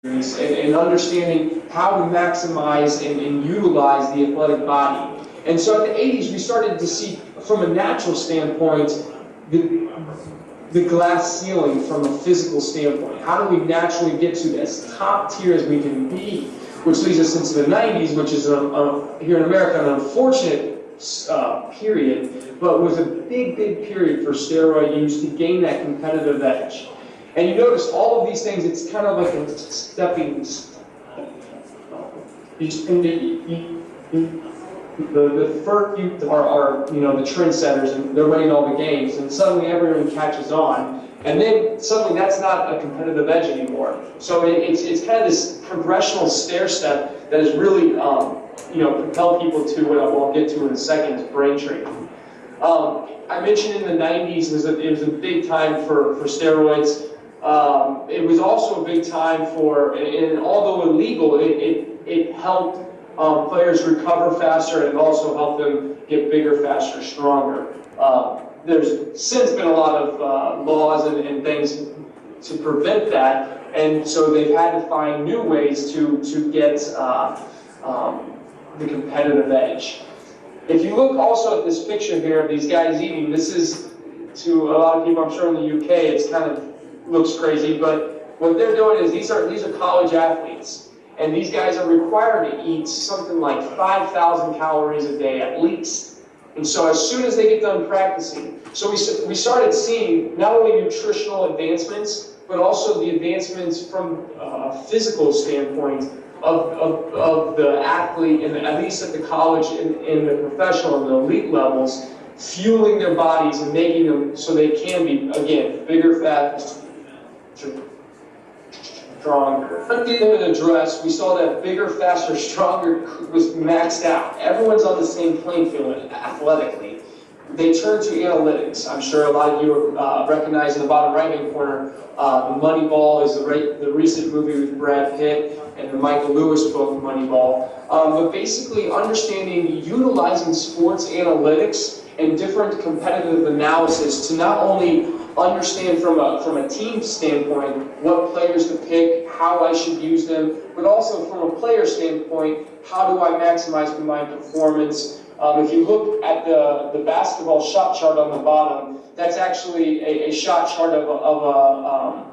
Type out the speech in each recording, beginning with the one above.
and understanding how to maximize and utilize the athletic body. And so at the 80s, we started to see, from a natural standpoint, the glass ceiling from a physical standpoint. How do we naturally get to as top tier as we can be? Which leads us into the 90s, which is, here in America, an unfortunate period, but was a big, big period for steroid use to gain that competitive edge. And you notice all of these things, it's kind of like a stepping stone. The first youth are the trendsetters, and they're winning all the games, and suddenly everyone catches on, and then suddenly that's not a competitive edge anymore. So it's kind of this progressional stair step that has really propelled people to what I'll get to in a second, is brain training. I mentioned in the 90s it was a big time for steroids. It was also a big time for, and although illegal, it helped players recover faster and also helped them get bigger, faster, stronger. There's since been a lot of laws and things to prevent that, and so they've had to find new ways to get the competitive edge. If you look also at this picture here of these guys eating, this is, to a lot of people I'm sure in the UK, it's kind of looks crazy, but what they're doing is these are college athletes. And these guys are required to eat something like 5,000 calories a day at least. And so as soon as they get done practicing, so we started seeing not only nutritional advancements, but also the advancements from a physical standpoint of the athlete, and at least at the college and in the professional and the elite levels, fueling their bodies and making them so they can be, again, bigger, faster, stronger. In the dress, we saw that bigger, faster, stronger was maxed out. Everyone's on the same playing field athletically. They turned to analytics. I'm sure a lot of you recognize in the bottom right-hand corner, Moneyball is the recent movie with Brad Pitt and the Michael Lewis book, Moneyball. But basically understanding, utilizing sports analytics and different competitive analysis to not only understand from a team standpoint what players to pick, how I should use them, but also from a player standpoint, how do I maximize my performance? If you look at the basketball shot chart on the bottom, that's actually a shot chart of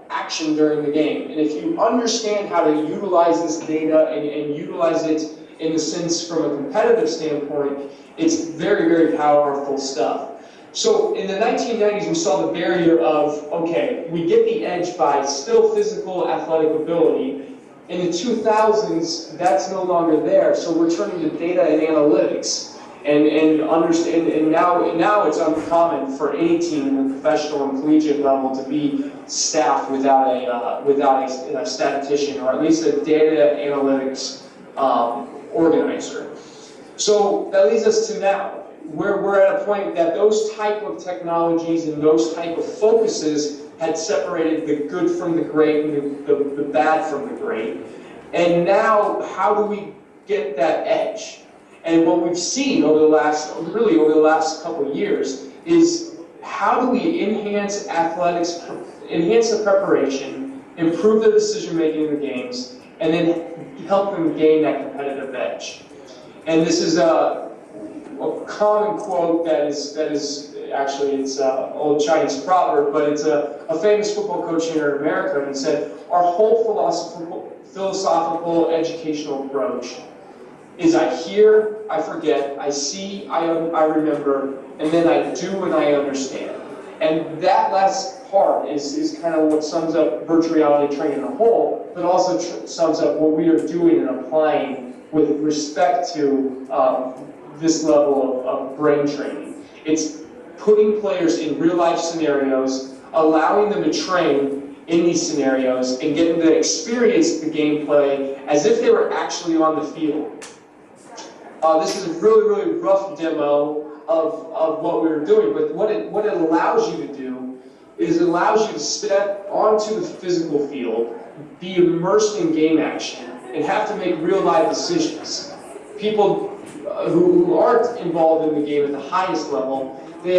action during the game. And if you understand how to utilize this data and utilize it in the sense from a competitive standpoint, it's very, very powerful stuff. So in the 1990s, we saw the barrier of, okay, we get the edge by still physical athletic ability. In the 2000s, that's no longer there, so we're turning to data and analytics. And understand, and now it's uncommon for any team in the professional and collegiate level to be staffed without a statistician, or at least a data analytics organizer. So that leads us to now. We're at a point that those type of technologies and those type of focuses had separated the good from the great and the bad from the great. And now, how do we get that edge? And what we've seen over the last couple of years is how do we enhance athletics, enhance the preparation, improve the decision making in the games, and then help them gain that competitive edge. And this is a common quote that is actually, it's an old Chinese proverb, but it's a famous football coach here in America, and he said, our whole philosophical educational approach is I hear, I forget, I see, I remember, and then I do and I understand. And that last part is kind of what sums up virtual reality training in a whole, but also sums up what we are doing and applying with respect to this level of brain training. It's putting players in real-life scenarios, allowing them to train in these scenarios, and getting to experience the gameplay as if they were actually on the field. This is a really, really rough demo of what we were doing, but what it allows you to do is it allows you to step onto the physical field, be immersed in game action, and have to make real-life decisions. People who aren't involved in the game at the highest level, they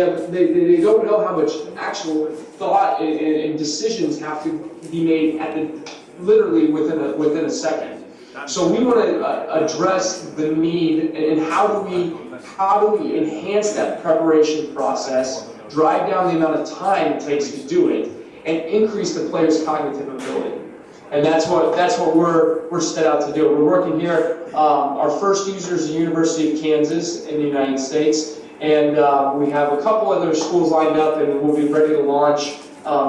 don't know how much actual thought and decisions have to be made at the literally within a second. So we want to address the need and how do we enhance that preparation process, drive down the amount of time it takes to do it, and increase the player's cognitive ability. And that's what we're set out to do. We're working here. Our first user is the University of Kansas in the United States, and we have a couple other schools lined up, and we'll be ready to launch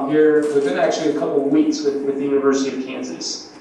here within actually a couple of weeks with the University of Kansas.